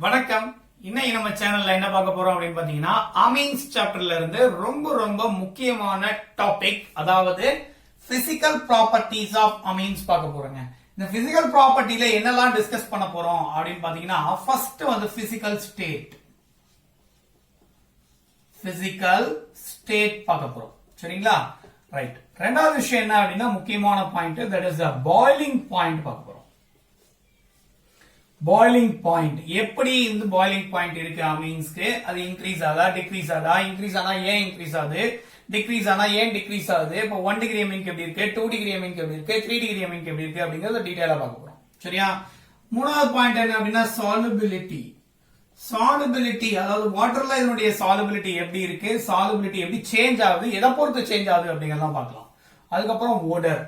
வணக்கம். இன்னைக்கு நம்ம சேனல்ல என்ன பார்க்க போறோம் அப்படின்னு பாத்தீங்கன்னா அமீன்ஸ் சாப்டர்ல இருந்து ரொம்ப ரொம்ப முக்கியமான டாபிக், அதாவது பிசிக்கல் ப்ராப்பர்ட்டிஸ் ஆஃப் அமீன்ஸ் பார்க்க போறோங்க. இந்த பிசிக்கல் ப்ராப்பர்ட்டில என்னெல்லாம் டிஸ்கஸ் பண்ண போறோம் அப்படின்னு பாத்தீங்கன்னா ஃபர்ஸ்ட் வந்து பிசிக்கல் ஸ்டேட் பார்க்க போறோம். சரிங்களா? ரைட். ரெண்டாவது விஷயம் என்ன அப்படின்னா முக்கியமான point, that is boiling point பார்க்க போறோம். பாய்லிங் பாயிண்ட் எப்படி இந்த பாய்லிங் பாயிண்ட் இருக்கு அமீன்ஸ்க்கு, அது இன்க்ரீஸ் ஆகுதா டிக்ரீஸ் ஆகுதா, இன்க்ரீஸ் ஆனா ஏன் இன்க்ரீஸ் ஆகுது, டிக்ரீஸ் ஆனா ஏன் டிக்ரீஸ் ஆகுது, இப்போ 1 டிகிரி அமீனுக்கு எப்படி இருக்கு, 2 டிகிரி அமீனுக்கு எப்படி இருக்கு, 3 டிகிரி அமீனுக்கு எப்படி இருக்கு அப்படிங்கறத டீடைலா பார்க்க போறோம். சரியா? மூணாவது பாயிண்ட் என்ன அப்படின்னா சாலிபிலிட்டி, அதாவது வாட்டர்ல இதனுடைய சாலிபிலிட்டி எப்படி இருக்கு, சாலிபிலிட்டி எப்படி சேஞ்ச் ஆகுது, எதை பொறுத்து சேஞ்ச் ஆகுது அப்படிங்கறதெல்லாம் பார்க்கலாம். அதுக்கப்புறம் ஓடர்,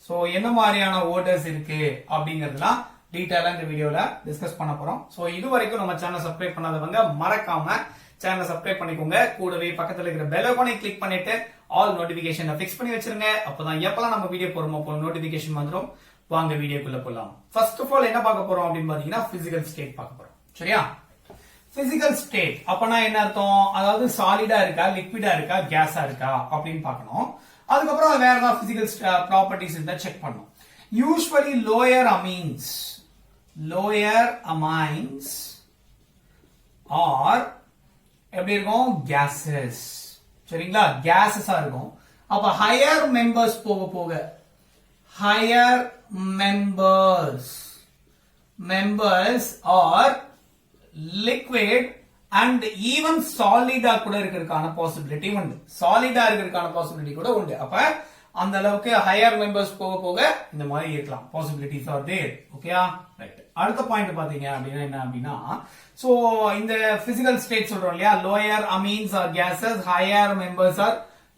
சோ என்ன மாதிரியான ஓடர்ஸ் இருக்கு அப்படிங்கறதுலாம் டீடைலா இந்த வீடியோல டிஸ்கஸ் பண்ண போறோம். சோ இது வரைக்கும் நம்ம சேனல் சப்ஸ்கிரைப் பண்ணாதவங்க மறக்காம சேனலை சப்ஸ்கிரைப் பண்ணிக்கோங்க. கூடவே பக்கத்துல இருக்கிற பெல் ஐகானை கிளிக் பண்ணிட்டு ஆல் நோட்டிபிகேஷனை ஃபிக்ஸ் பண்ணி வச்சிருங்க. அப்பதான் எப்பலாம் நம்ம வீடியோ போறோமோ அப்போ நோட்டிபிகேஷன் வந்துரும். வாங்க வீடியோக்குள்ள போலாம். ஃபர்ஸ்ட் ஆஃப் ஆல் என்ன பார்க்க போறோம் அப்படின்னு பாத்தீங்கன்னா பிசிக்கல் ஸ்டேட் பார்க்க போறோம். சரியா? பிசிக்கல் ஸ்டேட் அப்பனா என்ன அர்த்தம், அதாவது சாலிடா இருக்கா, லிக்விடா இருக்கா, கேஸா இருக்கா அப்படின்னு பார்க்கணும். அதுக்கப்புறம் வேற ஏதாவது பிசிக்கல் ப்ராப்பர்ட்டிஸ் இருந்தா செக் பண்ணணும். யூஸ்வலி லோயர் அமீன்ஸ் ஆர் எப்படி இருக்கும், gases. சரிங்களா? gases-ஆ இருக்கும். அப்ப ஹையர் மெம்பர்ஸ் போக போக higher members are liquid and even சாலிடா கூட இருக்கிறதுக்கான பாசிபிலிட்டி உண்டு. சாலிடா இருக்கிறதுக்கான பாசிபிலிட்டி கூட உண்டு. அப்ப அந்த அளவுக்கு ஹையர் மெம்பர்ஸ் போக போக இந்த மாதிரி இருக்கலாம். Possibilities are there. ஓகேயா? ரைட். அடுத்த பாயிண்ட் பாத்தீங்க அப்படின்னா என்ன அப்படின்னா, சோ இந்த பிசிக்கல் ஸ்டேட் சொல்றோம் இல்லையா, lower amines are gases, higher members are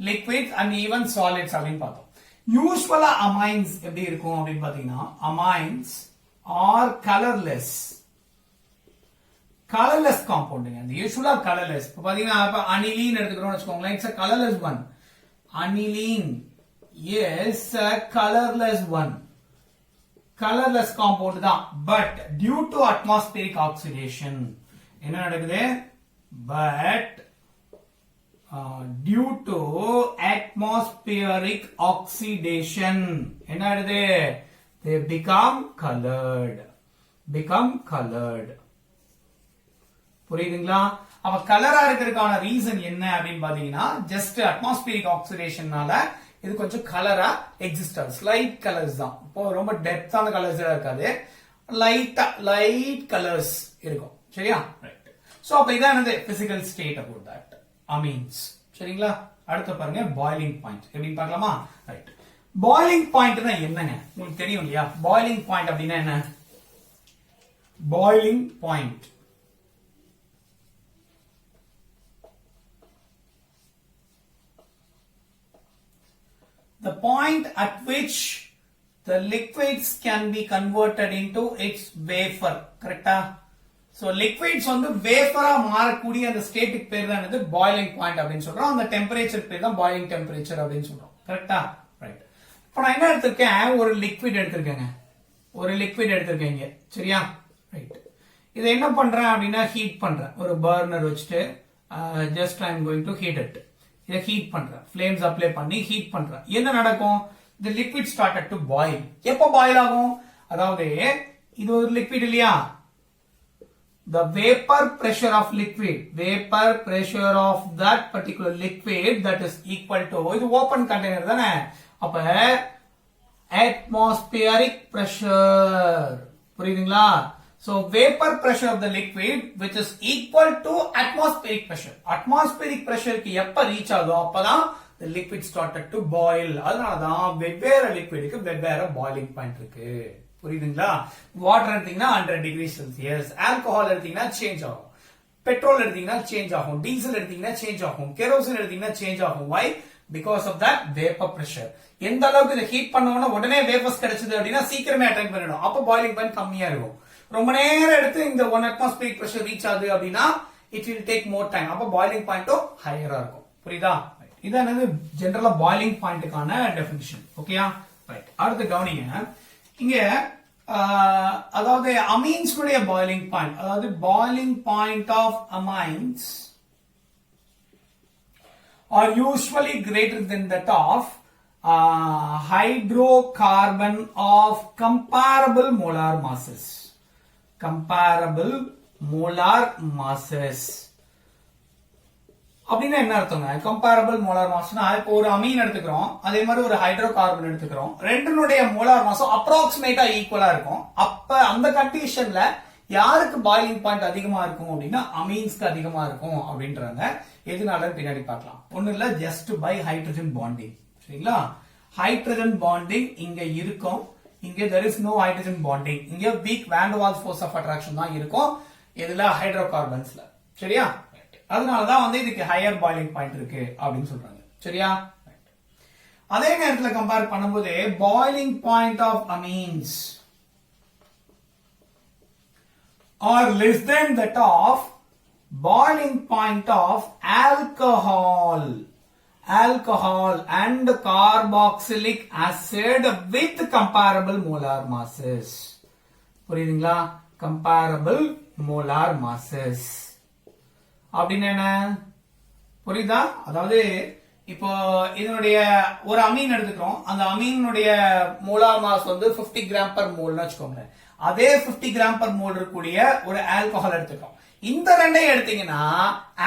liquids and even solids அப்படின்னு பார்த்தோம். யூஸ்வலா அமைன்ஸ் எப்படி இருக்கும் அப்படின்னு பாத்தீங்கன்னா, அமைன்ஸ் ஆர் கலர்லெஸ் காம்பவுண்டுங்க. இந்த யூஸ்வலா கலர்லெஸ். இப்போ பாத்தீங்கன்னா அனிலீன் எடுத்துக்கிறோம்னு வச்சுக்கோங்களேன், it's a colorless one. Aniline is a colorless one. Colorless compound தான். But due to atmospheric oxidation என்ன நடக்குது, but due to atmospheric oxidation என்ன ஆகுது, they become colored. புரியுதுங்களா? அப்ப கலரா இருக்கிறதுக்கான ரீசன் என்ன அப்படின்னு பாத்தீங்கன்னா, ஜஸ்ட் அட்மாஸ்பியரிக் ஆக்சிடேஷன்னால இது கொஞ்சம் கலரா எக்ஸிஸ்ட் ஆகுது. ஸ்லைட் கலர்ஸ் தான். இப்போ ரொம்ப டெப்தான கலர்ஸ் இருக்காது, லைட் கலர்ஸ் இருக்கும். சரியா? ரைட். சோ அப்ப இதான் என்னது physical state about that amines. சரிங்களா? அடுத்து பாருங்க பாய்லிங் பாயிண்ட் எப்படின்னு பார்க்கலாமா? ரைட். பாய்லிங் பாயிண்ட்னா என்னங்க உங்களுக்கு தெரியும் இல்லையா? பாய்லிங் பாயிண்ட் அப்படின்னா என்ன? Boiling point the point at which the liquids can be converted into its vapor. கரெக்டா? சோ லிக்விட்ஸ் வந்து வேப்பரா மாறக்கூடிய அந்த ஸ்டேட்டுக்கு பேர் தான் என்னது, பாய்லிங் பாயிண்ட் அப்படின்னு சொல்றோம். அந்த டெம்பரேச்சர் பேர் தான் பாய்லிங் டெம்பரேச்சர் அப்படின்னு சொல்றோம். கரெக்டா? ரைட். இப்போ நான் என்ன எடுத்திருக்கேன், ஒரு லிக்விட் எடுத்திருக்கேங்க. சரியா? ரைட். இதை என்ன பண்றேன் அப்படின்னா ஹீட் பண்றேன். ஒரு பர்னர் வச்சுட்டு just I am going to heat it. இதை ஹீட் பண்றேன், ஃப்ளேம்ஸ் அப்ளை பண்ணி ஹீட் பண்றேன். என்ன நடக்கும், the liquid started to boil. எப்போ பாயில் ஆகும், அதாவது இது ஒரு லிக்விட் இல்லையா, the vapor pressure of that particular liquid that is equal to, இது ஓபன் கண்டெய்னர் தானே, அப்ப atmospheric pressure. புரியுதுங்களா? So vapor pressure of the liquid which is equal to atmospheric pressure. Atmospheric pressure க்கு எப்ப ரீச் ஆகுதோ அப்பதான் the liquid started to boil. அதனாலதான் வெவ்வேறு லிக்விடுக்கு வெவ்வேறு பாய்லிங் பாயிண்ட் இருக்கு. புரியுதுங்களா? வாட்டர் எடுத்தீங்கன்னா 100 டிகிரி செல்சியஸ், ஆல்கஹால் எடுத்தீங்கன்னா சேஞ்ச் ஆகும், பெட்ரோல் எடுத்தீங்கன்னா சேஞ்ச் ஆகும், டீசல் எடுத்தீங்கன்னா சேஞ்ச் ஆகும், கெரோசின் எடுத்தீங்கன்னா சேஞ்ச் ஆகும். Why? Because of that vapor pressure. எந்த அளவுக்கு இதை ஹீட் பண்ணோம்னா உடனே வேப்பர்ஸ் கிடைச்சது அப்படின்னா சீக்கிரமே அட்டைன் பண்ணிடும். அப்ப பாய்லிங் பாயிண்ட் கம்மியா இருக்கும். ரொம்ப நேரம் எடுத்து இந்த 1 அட்மாஸ்பியரிக் பிரஷர் ரீச் ஆகுது அப்படின்னா it will take more time. அப்ப பாய்லிங் பாயிண்ட்டும் ஹையரா இருக்கும். புரியுதா? இதான் ஜெனரலா பாய்லிங் பாயிண்ட்டுக்கான டெஃபினிஷன். ஓகேயா? ரைட். அடுத்து கவனிங்க, இங்க அதாவது அமீன்ஸ்னுடைய பாய்லிங் பாயிண்ட், அதாவது boiling point of amines are usually greater than that of hydrocarbon of comparable molar masses. Comparable molar masses. அப்படின்னா என்ன அர்த்தங்க? கம்பேரபிள் மோலார் மாஸ்னா இப்போ ஒரு அமீன் எடுத்துக்கிறோம், அதே மாதிரி ஒரு ஹைட்ரோ கார்பன் எடுத்துக்கிறோம், ரெண்டுனுடைய மோலார் மாஸும் அப்ராக்சிமேட்டா ஈக்குவலா இருக்கும். அப்ப அந்த கண்டிஷன்ல யாருக்கு பாய்லிங் பாயிண்ட் அதிகமா இருக்கும் அப்படின்னா அமீன்ஸ்க்கு அதிகமா இருக்கும் அப்படின்றாங்க. எதனால பின்னாடி பார்க்கலாம். ஒண்ணு இல்ல, ஜஸ்ட் பை ஹைட்ரஜன் பாண்டிங். சரிங்களா? ஹைட்ரஜன் பாண்டிங் இங்க இருக்கும், இங்க there is no hydrogen bonding. இங்க week van der Waals force of attraction தான் இருக்கும் இதுல ஹைட்ரோ கார்பன்ஸ்ல. சரியா? அதனாலதான் வந்து இதுக்கு ஹையர் பாய்லிங் பாயிண்ட் இருக்கு அப்படின்னு சொல்றாங்க. சரியா? அதே நேரத்துல கம்பேர் பண்ணும்போது boiling point of amines are less than that of boiling point of alcohol and carboxylic acid with comparable molar masses. புரியுதுங்களா? comparable molar masses அப்படின்னா என்ன புரியுதா? அதாவது இப்போ இதனுடைய ஒரு அமீன் எடுத்துக்கிறோம், அந்த அமீனுடைய மோலார் மாஸ் வந்து 50 கிராம் per மோல்னு வச்சுக்கோங்க. அதே 50 கிராம் per மோல் இருக்கக்கூடிய ஒரு ஆல்கஹால் எடுத்துக்கிறோம். இந்த ரெண்டையும் எடுத்தீங்கன்னா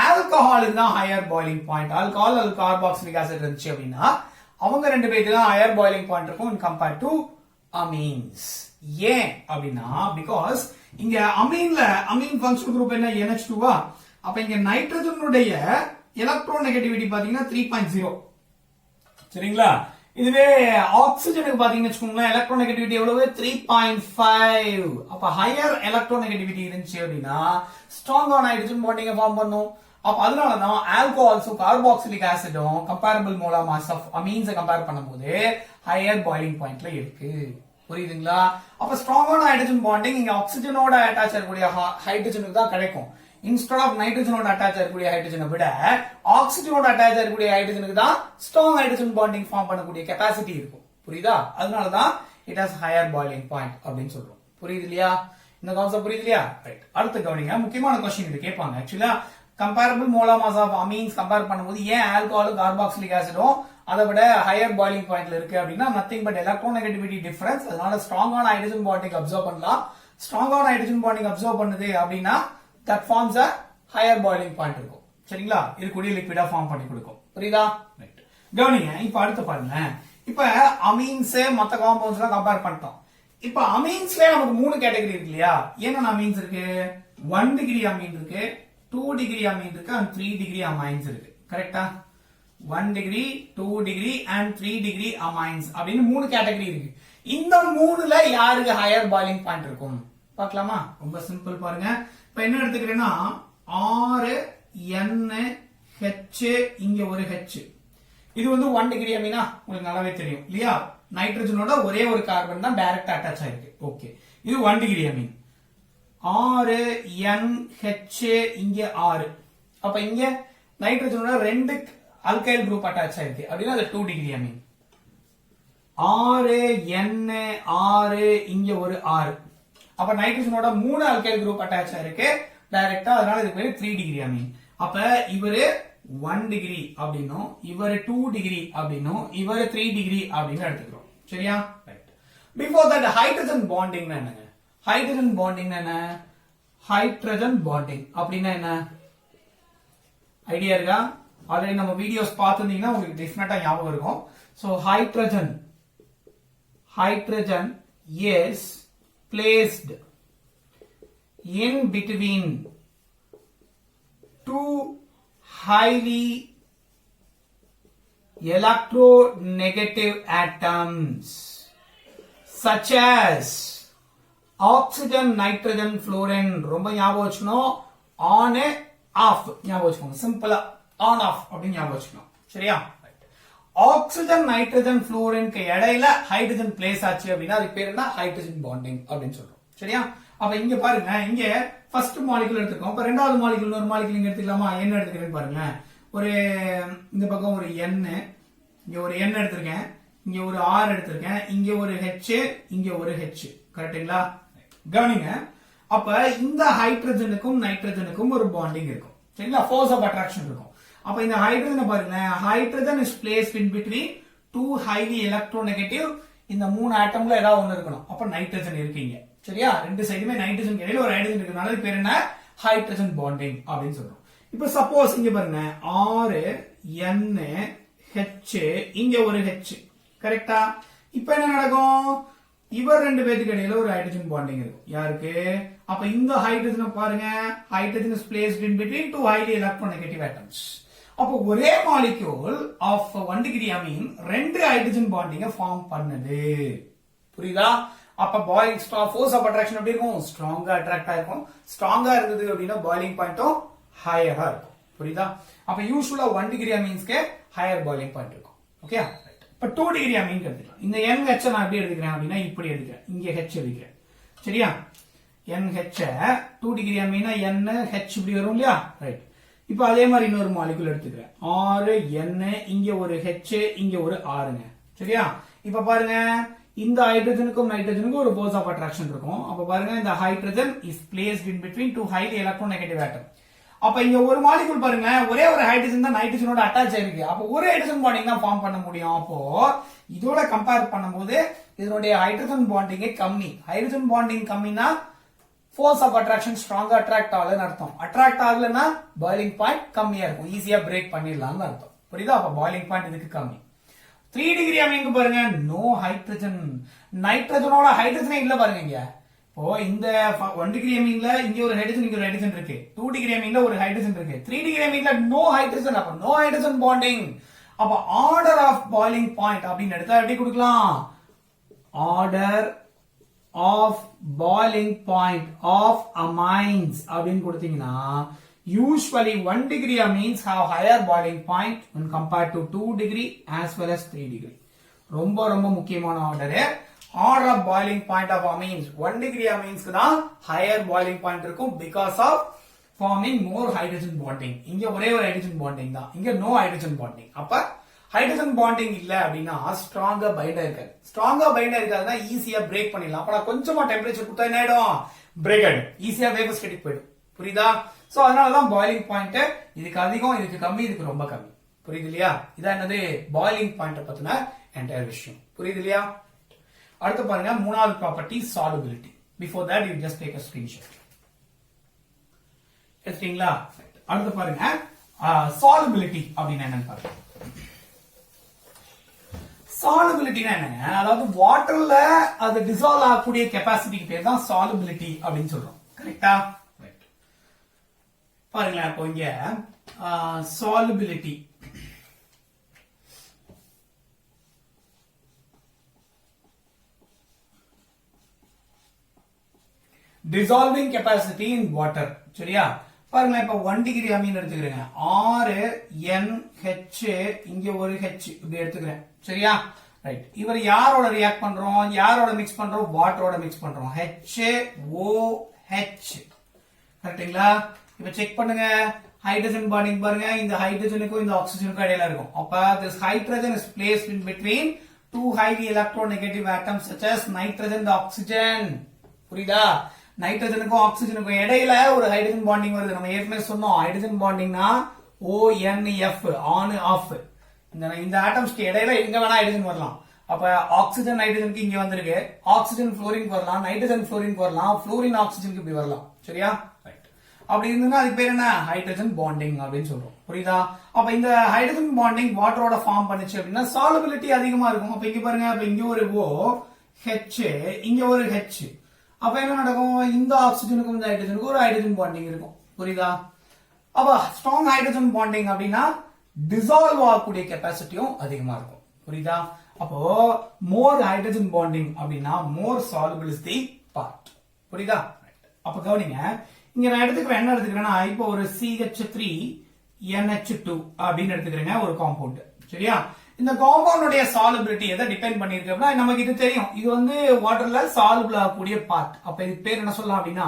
ஆல்கஹாலுக்கு தான் ஹையர் பாய்லிங் பாயிண்ட். ஆல்கஹால் அல்லது கார்பாக்சிலிக் ஆசிட் இருந்துச்சு அப்படின்னா அவங்க ரெண்டு பேருக்கு தான் ஹையர் பாய்லிங் பாயிண்ட் இருக்கும் கம்பேர் டு அமீன்ஸ். ஏன் அப்படின்னா பிகாஸ் இங்க அமீன் ஃபங்க்ஷனல் குரூப் என்ன NH2வா, அப்ப இங்க நைட்ரஜனுடைய எலக்ட்ரோநெகட்டிவிட்டி பாத்தீங்கன்னா 3.0. சரிங்களா? இதுவே ஆக்சிஜனுக்கு பாத்தீங்கன்னு வச்சுக்கோங்களேன் எலக்ட்ரோநெகட்டிவிட்டி எவ்வளவு 3.5. அப்ப ஹையர் எலக்ட்ரோநெகட்டிவிட்டி இருந்துச்சு அப்படின்னா ஸ்ட்ராங்கான ஹைட்ரஜன் பாண்டிங்க ஃபார்ம் பண்ணும். அப்ப அதனாலதான் ஆல்கஹால்ஸும் கார்பாக்சிலிக் ஆசிடும் கம்பேரபிள் மோலார் மாஸ் ஆஃப் அமீன்ஸை கம்பேர் பண்ணும்போது ஹையர் பாய்லிங் பாயிண்ட்ல இருக்கு. புரியுதுங்களா? அப்ப ஸ்ட்ராங்கான ஹைட்ரஜன் பாண்டிங் இங்க ஆக்சிஜனோட அட்டாச் ஆகக்கூடிய ஹைட்ரஜனுக்கு தான் கிடைக்கும். இன்ஸ்டெட் ஆஃப் நைட்ரஜனோட அட்டாச் ஆகக்கூடிய ஹைட்ரஜனை விட ஆக்சிஜனோட அட்டாச் ஆகக்கூடிய ஹைட்ரஜனுக்கு தான் ஸ்ட்ராங் ஹைட்ரஜன் பாண்டிங் ஃபார்ம் பண்ணக்கூடிய கெபாசிட்டி இருக்கும். புரியுதா? அதனாலதான் it has higher boiling point அப்படின்னு சொல்றோம். புரியுது இல்லையா? இந்த கான்செப்ட் புரியுது இல்லையா? ரைட். அடுத்து கவனிங்க, முக்கியமான क्वेश्चन இது கேட்பாங்க. ஆக்சுவலா comparable molar mass of amines compare பண்ணும்போது ஏன் ஆல்கஹாலும் கார்பாக்சிலிக் ஆசிடும் அதை விட ஹையர் பாய்லிங் பாயிண்ட்ல இருக்கு அப்படின்னா நத்திங் பட் எலக்ட்ரோநெகட்டிவிட்டி டிஃபரன்ஸ். அதனால ஸ்ட்ராங்கான ஹைட்ரஜன் பாண்டிங் அப்சர்வ் பண்ணலாம். ஸ்ட்ராங்கான ஹைட்ரஜன் பாண்டிங் அப்சர்வ் பண்ணுது அப்படின்னா that forms a higher boiling point இருக்கும். சரிங்களா? இது கூடிய லிக்விடா ஃபார்ம் பண்ணி கொடுக்கும். புரியுதா? ரைட். கவனிங்க, இப்ப அடுத்து பாருங்க. இப்ப அமீன்ஸ் மத்த காம்பவுண்ட்ஸ் எல்லாம் கம்பேர் பண்ணிட்டோம். இப்ப அமீன்ஸ்ல நமக்கு 3 கேட்டகரி இருக்கு இல்லையா? என்னென்ன அமீன்ஸ் இருக்கு? 1 டிகிரி அமீன் இருக்கு, 2 டிகிரி அமீன் இருக்கு and 3 டிகிரி அமைன்ஸ் இருக்கு. கரெக்டா? 1 degree, 2 degree and 3 degree amines அப்படின்னு 3 கேட்டகரி இருக்கு. இந்த 3ல யாருக்கு ஹையர் பாய்லிங் பாயிண்ட் இருக்கும் பார்க்கலாமா? ரொம்ப சிம்பிள் பாருங்க. இப்ப என்ன எடுத்துக்கிறேன்னா 6 NH, இங்க ஒரு H. இது வந்து 1 டிகிரி அமீனா உங்களுக்கு நல்லாவே தெரியும் இல்லையா? நைட்ரஜனோட ஒரே ஒரு கார்பன் தான் டைரக்டா அட்டாச் ஆயிருக்கு. ஓகே, இது 1 டிகிரி அமீன். 6 NH, இங்க 6. அப்ப இங்க நைட்ரஜனோட 2 அல்கைல் குரூப் அட்டாச் ஆயிருக்கு அப்படின்னா அது 2 டிகிரி அமீன். 6 N 6, இங்க ஒரு 6. அப்ப நைட்ரஜனோட 3 அல்கைல் குரூப் அட்டாச் ஆயிருக்கு டைரக்டா, அதனால இது பேரு 3 டிகிரி அமீன். அப்ப இவரு 1 டிகிரி அப்படின்னும் இவரு 2 டிகிரி அப்படின்னும் இவரு 3 டிகிரி அப்படின்னு எடுத்துக்கிறோம். சரியா? Right. Before that hydrogen bonding என்னங்க? ஹைட்ரஜன் பாண்டிங் என்ன? ஹைட்ரஜன் பாண்டிங் அப்படின்னா என்ன ஐடியா இருக்கா? ஆல்ரெடி நம்ம வீடியோஸ் பார்த்திருந்தீங்கன்னா உங்களுக்கு டெஃபினட்டா ஞாபகம் இருக்கும். So hydrogen is placed in between two highly electronegative atoms such as oxygen, nitrogen, fluorine. ரொம்ப ஞாபகம் வச்சுக்கணும். on off ஞாபகம் வச்சுக்கோங்க. சிம்பிளா on off அப்படி ஞாபகம் வச்சுக்கணும். சரியா? ஆக்சிஜன், நைட்ரஜன், புளோரினுக்கு இடையில ஹைட்ரஜன் பிளேஸ் ஆச்சு அப்படின்னா அதுக்கு பேர் என்ன? ஹைட்ரஜன் பாண்டிங் அப்படின்னு சொல்றோம். சரியா? அப்ப இங்க பாருங்க, இங்க ஃபர்ஸ்ட் மாலிகுல் எடுத்துக்கோம். அப்ப ரெண்டாவது மாலிகுல் ஒரு மாலிகுல் இங்க எடுத்துக்கலாமா? என்ன எடுத்துக்கிறேன்னு பாருங்க. ஒரு இந்த பக்கம் ஒரு N, இங்க ஒரு N எடுத்திருக்கேன், இங்க ஒரு R எடுத்திருக்கேன், இங்க ஒரு H, இங்க ஒரு H. கரெக்ட்டுங்களா? கவனிங்க, அப்ப இந்த ஹைட்ரஜனுக்கும் நைட்ரஜனுக்கும் ஒரு பாண்டிங் இருக்கும். சரிங்களா? ஃபோர்ஸ் ஆஃப் அட்ராக்ஷன் இருக்கும். அப்ப இந்த ஹைட்ரஜனை பாருங்க, hydrogen is placed in between two highly electronegative. இந்த 3 ஆட்டம்ல ஏதாவது ஒன்னு இருக்கணும். அப்ப நைட்ரஜன் இருக்கீங்க. சரியா? ரெண்டு சைடுமே நைட்ரஜன் இடையில ஒரு ஹைட்ரஜன் இருக்கிறதுனால இது பேர் என்ன? ஹைட்ரஜன் பாண்டிங் அப்படின்னு சொல்றோம். இப்ப சப்போஸ் இங்க பாருங்க, R N H, இங்க ஒரு H. கரெக்டா? இப்ப என்ன நடக்கும்? இவர் ரெண்டு பேருக்கு இடையில ஒரு ஹைட்ரஜன் பாண்டிங் இருக்கும். யாருக்கு? அப்ப இந்த ஹைட்ரஜனை பாருங்க, hydrogen is placed in between two highly electronegative atoms. அப்போ ஒரே மாலிக்யூல் ஆஃப் 1 டிகிரி அமீன் ரெண்டு ஹைட்ரஜன் பாண்டிங்க ஃபார்ம் பண்ணுது. புரியுதா? அப்ப பாயிலிங் ஃபோர்ஸ் ஆஃப் அட்ராக்ஷன் எப்படி இருக்கும்? ஸ்ட்ராங்கா அட்ராக்ட் ஆயிருக்கும். ஸ்ட்ராங்கா இருந்தது அப்படின்னா பாயிலிங் பாயிண்ட்டும் ஹையரா இருக்கும். புரியுதா? அப்ப யூசுவலா 1 டிகிரி அமீன்ஸ்க்கு ஹையர் பாயிலிங் பாயிண்ட் இருக்கும். ஓகே? இப்ப 2 டிகிரி அமீன் எடுத்துக்கலாம். இந்த NH நான் எப்படி எடுத்துக்கிறேன் அப்படின்னா இப்படி எடுத்துக்கிறேன். இங்க H எடுக்கிறேன். சரியா? NH 2 டிகிரி அமீனா NH இப்படி வரும் இல்லையா? ரைட். இப்ப அதே மாதிரி இன்னொரு மாலிகுல் எடுத்துக்கிறேன். R N, இங்க ஒரு H, இங்க ஒரு Rங்க. சரியா? இப்ப பாருங்க, இந்த ஹைட்ரஜனுக்கும் நைட்ரஜனுக்கும் ஒரு ஃபோர்ஸ் ஆஃப் அட்ராக்ஷன் இருக்கும். அப்ப பாருங்க, இந்த hydrogen is placed in between two highly electronegative atom. அப்ப இங்க ஒரு மாலிகுல் பாருங்க, ஒரே ஒரு ஹைட்ரஜன் தான் நைட்ரஜனோட அட்டாச் ஆயிருக்கு. அப்ப ஒரு ஹைட்ரஜன் பாண்டிங் தான் ஃபார்ம் பண்ண முடியும். அப்போ இதோட கம்பேர் பண்ணும்போது இதனுடைய ஹைட்ரஜன் பாண்டிங் கம்மி. ஹைட்ரஜன் பாண்டிங் கம்மினா ஃபோர்ஸ் ஆஃப் அட்ராக்ஷன் ஸ்ட்ராங்கா அட்ராக்ட் ஆகலன்னு அர்த்தம். அட்ராக்ட் ஆகலன்னா பாயிலிங் பாயிண்ட் கம்மியா இருக்கும். ஈஸியா பிரேக் பண்ணிடலாம்னு அர்த்தம். புரியுதா? அப்ப பாயிலிங் பாயிண்ட் இதுக்கு கம்மி. 3 டிகிரி அமீனுக்கு பாருங்க, நோ ஹைட்ரஜன். நைட்ரஜனோட ஹைட்ரஜனே இல்ல பாருங்க இங்க. இப்போ இந்த 1 டிகிரி அமீன்ல இங்க ஒரு ஹைட்ரஜன், இங்க ஒரு ஹைட்ரஜன் இருக்கு. 2 டிகிரி அமீன்ல ஒரு ஹைட்ரஜன் இருக்கு. 3 டிகிரி அமீன்ல நோ ஹைட்ரஜன். அப்ப நோ ஹைட்ரஜன் பாண்டிங். அப்ப ஆர்டர் ஆஃப் பாயிலிங் பாயிண்ட் அப்படின்னு எடுத்தா எப்படி கொடுக்கலாம்? Order of boiling point of amines அப்படின்னு கொடுத்தீங்கன்னா usually 1 degree amines have higher boiling point when compared to 2 degree as well as 3 degree. ரொம்ப ரொம்ப முக்கியமான order. Order of boiling point of amines 1 degree amines தான் ஹையர் பாயிலிங் பாயிண்ட் இருக்கும் because of forming more hydrogen bonding. இங்க ஒரே ஒரு hydrogen bonding தான், இங்க நோ ஹைட்ரஜன் பாண்டிங். அப்ப ஹைட்ரஜன் பாண்டிங் இல்ல அப்படின்னா ஸ்ட்ராங்கா பைண்டா இருக்காது. ஸ்ட்ராங்கா பைண்டா இருக்காதுன்னா ஈஸியா பிரேக் பண்ணிடலாம். அப்ப கொஞ்சமா டெம்பரேச்சர் கொடுத்தா என்ன ஆயிடும்? பிரேக் ஆயிடும். ஈஸியா வேப்பர் ஸ்டேட்டுக்கு போயிடும். புரியுதா? சோ அதனாலதான் பாயிலிங் பாயிண்ட் இதுக்கு அதிகம், இதுக்கு கம்மி, இதுக்கு ரொம்ப கம்மி. புரியுது இல்லையா? இதான் என்னது? பாயிலிங் பாயிண்ட் பத்தின என்டையர் விஷயம். புரியுது இல்லையா? அடுத்து பாருங்க, மூணாவது property solubility. Before that you just take a screenshot. எடுத்தீங்களா? அடுத்து பாருங்க, சாலுபிலிட்டி அப்படின்னா என்னன்னு பாருங்க. சாலுபிலிட்டினா என்னங்க? அதாவது வாட்டர்ல அது டிசால்வ் ஆகக்கூடிய கெபாசிட்டிக்கு பேர் தான் சாலுபிலிட்டி அப்படின்னு சொல்றோம். கரெக்டா? ரைட். பாருங்களேன், இப்போ இங்க solubility dissolving capacity in water. சரியா? பாருங்களேன், இப்ப 1 டிகிரி அமீன் எடுத்துக்கிறேங்க. R N H, இங்க ஒரு H இப்படி எடுத்துக்கிறேன். சரியா? ரைட். இவர் யாரோட ரியாக்ட் பண்றோம்? யாரோட மிக்ஸ் பண்றோம்? வாட்டரோட மிக்ஸ் பண்றோம். HOH. கரெக்ட்டுங்களா? இப்ப செக் பண்ணுங்க, ஹைட்ரஜன் பாண்டிங் பாருங்க, இந்த ஹைட்ரஜனுக்கும் இந்த ஆக்சிஜனுக்கும் இடையில இருக்கும். அப்ப this hydrogen is placed in between two highly electronegative atoms such as nitrogen and oxygen. புரியுதா? நைட்ரஜனுக்கும் ஆக்சிஜனுக்கும் இடையில ஒரு ஹைட்ரஜன் பாண்டிங் வருது. நம்ம ஏற்கனவே சொன்னோம், ஹைட்ரஜன் பாண்டிங்னா ONF, ஆன் ஆஃப். இந்த ஆட்டம்ஸ்க்கு இடையில எங்க வேணா ஹைட்ரஜன் வரலாம். அப்ப ஆக்சிஜன் நைட்ரஜனுக்கு இங்க வந்திருக்கு, ஆக்சிஜன் புளோரின் வரலாம், நைட்ரஜன் புளோரின் வரலாம், புளோரின் ஆக்சிஜனுக்கு இப்படி வரலாம். சரியா? ரைட். அப்படி இருந்ததுன்னா அதுக்கு பேர் என்ன? ஹைட்ரஜன் பாண்டிங் அப்படின்னு சொல்றோம். புரியுதா? அப்ப இந்த ஹைட்ரஜன் பாண்டிங் வாட்டரோட ஃபார்ம் பண்ணுச்சு அப்படின்னா சாலுபிலிட்டி அதிகமா இருக்கும். அப்ப இங்க பாருங்க, அப்ப இங்க ஒரு OH, இங்க ஒரு H. அப்ப என்ன நடக்கும்? இந்த ஆக்சிஜனுக்கும் இந்த ஹைட்ரஜனுக்கும் ஒரு ஹைட்ரஜன் பாண்டிங் இருக்கும். புரியுதா? அப்ப ஸ்ட்ராங் ஹைட்ரஜன் பாண்டிங் அப்படின்னா டிசால்வ் ஆகக்கூடிய கெபாசிட்டியும் அதிகமா இருக்கும். புரியுதா? அப்போ மோர் ஹைட்ரஜன் பாண்டிங் அப்படின்னா மோர் சாலுபிள் இஸ் தி பார்ட். புரியுதா? அப்ப கவனிங்க, இங்க நான் எடுத்துக்கிறேன், என்ன எடுத்துக்கிறேன்னா இப்போ ஒரு CH3NH2 அப்படின்னு எடுத்துக்கிறேங்க ஒரு காம்பவுண்ட். சரியா? இந்த காம்பவுண்டுடைய சாலுபிலிட்டி எதை டிபெண்ட் பண்ணிருக்கு அப்படின்னா நமக்கு இது தெரியும், இது வந்து வாட்டர்ல சாலுபிள் ஆகக்கூடிய பார்ட். அப்ப இதுக்கு பேர் என்ன சொல்லலாம் அப்படின்னா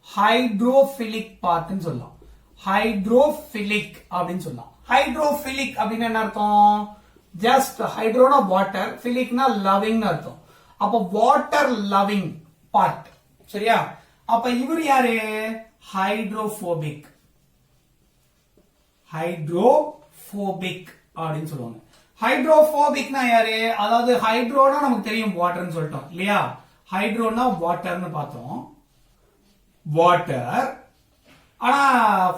ஹைட்ரோஃபிலிக் பார்ட்னு சொல்லலாம். ஹைட்ரோஃபிலிக் அப்படின்னு சொல்லலாம். ஹைட்ரோஃபிலிக் அப்படின்னு என்ன அர்த்தம்? ஜஸ்ட் ஹைட்ரோனா வாட்டர், பிலிக்னா லவ்விங் அர்த்தம். அப்ப வாட்டர் லவ்விங் பார்ட். சரியா? அப்ப இவர் யாரு? ஹைட்ரோபோபிக். ஹைட்ரோபோபிக் அப்படின்னு சொல்லுவாங்க. ஹைட்ரோபோபிக்னா யாரு? அதாவது ஹைட்ரோனா நமக்கு தெரியும் வாட்டர்னு சொல்லிட்டோம் இல்லையா? ஹைட்ரோனா வாட்டர்னு பார்த்தோம். வாட்டர். ஆனா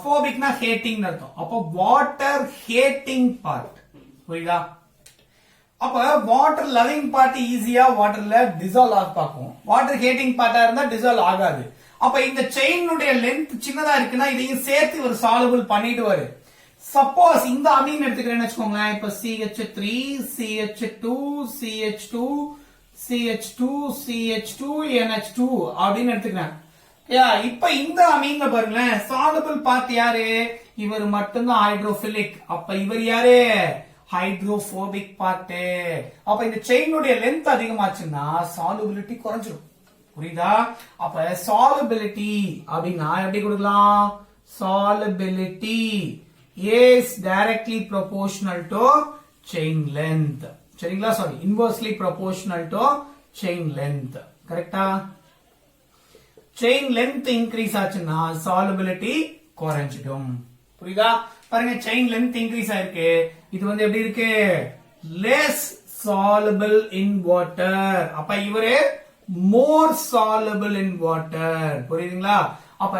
போபிக்னா ஹேட்டிங் அர்த்தம். அப்ப வாட்டர் ஹேட்டிங் பார்ட். புரியுதா? அப்ப வாட்டர் லவிங் பார்ட் ஈஸியா வாட்டர்ல டிசால்வ் ஆக பார்க்கும். வாட்டர் ஹேட்டிங் பார்ட்டா இருந்தா டிசால்வ் ஆகாது. அப்ப இந்த செயினுடைய லென்த் சின்னதா இருக்குன்னா இதையும் சேர்த்து ஒரு சால்வபிள் பண்ணிடுவாரு. சப்போஸ் இந்த அமீன் எடுத்துக்கிறேன்னு வச்சுக்கோங்களேன். இப்ப CH3 CH2 CH2 CH2 CH2 NH2 அப்படின்னு எடுத்துக்கிறேன். இப்ப இந்த அமீன்ல பாருங்களேன், சாலபிள் பார்ட் யாரு? இவர் மட்டும்தான் ஹைட்ரோபிலிக். அப்ப இவர் யாரு? Hydrophobic part. அப்ப இந்த செயினுடைய லென்த் அதிகமாச்சுன்னா சாலுபிலிட்டி குறைஞ்சிடும். புரியுதா? அப்ப சாலுபிலிட்டி அப்படின்னா எப்படி கொடுக்கலாம்? சாலுபிலிட்டி is directly proportional to chain length. சரிங்களா? Sorry, inversely proportional to chain length. கரெக்டா? செயின் லென்த் இன்க்ரீஸ் ஆச்சுன்னா சாலுபிலிட்டி குறைஞ்சிடும். புரியுதா? பாருங்க, செயின் லென்த் இன்க்ரீஸ் ஆயிருக்கு. இது வந்து எப்படி இருக்கு? less soluble in water. அப்ப இவரு more soluble in water. புரியுதுங்களா? அப்ப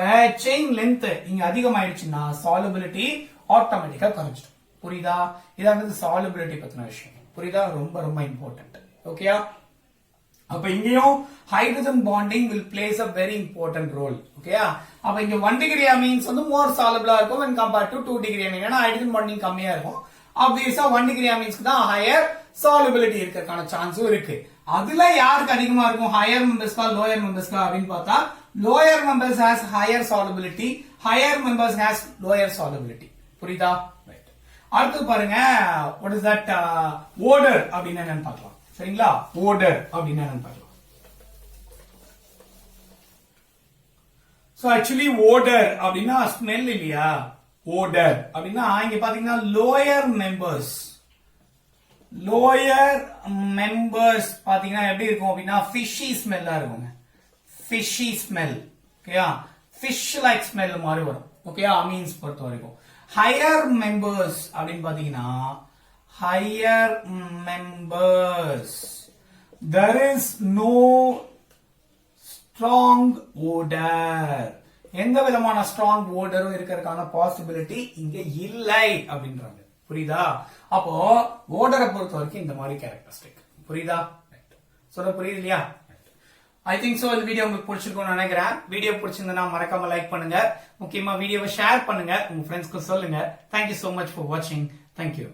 செயின் லென்த் இங்க அதிகமாயிடுச்சுன்னா சாலுபிலிட்டி ஆட்டோமேட்டிக்கா குறைஞ்சிடும். புரியுதா? இதான் சாலுபிலிட்டி பத்தின விஷயம். புரியுதா? ரொம்ப ரொம்ப இம்பார்ட்டன்ட். ஓகேயா? அப்ப இங்கேயும் hydrogen bonding will plays a very important role. ஓகேயா? அப்ப இங்க 1 degree amines வந்து more soluble இருக்கும் when compared to 2 degree amines. ஏன்னா ஹைட்ரஜன் பாண்டிங் கம்மியா இருக்கும். ஆப்வியஸா 1 degree aminesக்கு தான் ஹையர் solubility இருக்கறதுக்கான சான்ஸும் இருக்கு. அதுல யாருக்கு அதிகமா இருக்கும்? ஹையர் மெம்பர்ஸ்கா லோயர் மெம்பர்ஸ்கா அப்படின்னு பார்த்தா lower members has higher solubility, higher members has lower solubility. புரியுதா? ரைட். அடுத்து பாருங்க, what is that odor அப்படின்னா என்னன்னு பார்க்கலாம். சரிங்களா? odor அப்படின்னா என்னன்னு பார்க்கலாம். So actually odor அப்படின்னா ஸ்மெல் இல்லையா? odor அப்படின்னா இங்க பாத்தீங்கன்னா lower members பாத்தீங்கன்னா எப்படி இருக்கும் அப்படின்னா fishy ஸ்மெல்லா இருக்குங்க. fishy smell. ஓகேயா? fish like smell மாதிரி வரும். ஓகேயா? amines பொறுத்த வரைக்கும். higher members அப்படின்னு பாத்தீங்கன்னா higher members there is no strong odor. எந்த விதமான strong odorம் இருக்கிறதுக்கான பாசிபிலிட்டி இங்க இல்லை அப்படின்றாங்க. புரியுதா? அப்போ ஓடரை பொறுத்த வரைக்கும் இந்த மாதிரி கேரக்டரிஸ்டிக். புரியுதா? சொல்ல புரியுது இல்லையா? I think so. இந்த வீடியோ உங்களுக்கு பிடிச்சிருக்கும்னு நினைக்கிறேன். வீடியோ பிடிச்சிருந்தா மறக்காம லைக் பண்ணுங்க. முக்கியமா வீடியோவை ஷேர் பண்ணுங்க, உங்க ஃப்ரெண்ட்ஸ்க்கு சொல்லுங்க. தேங்க்யூ சோ மச் ஃபார் வாட்சிங். தேங்க்யூ.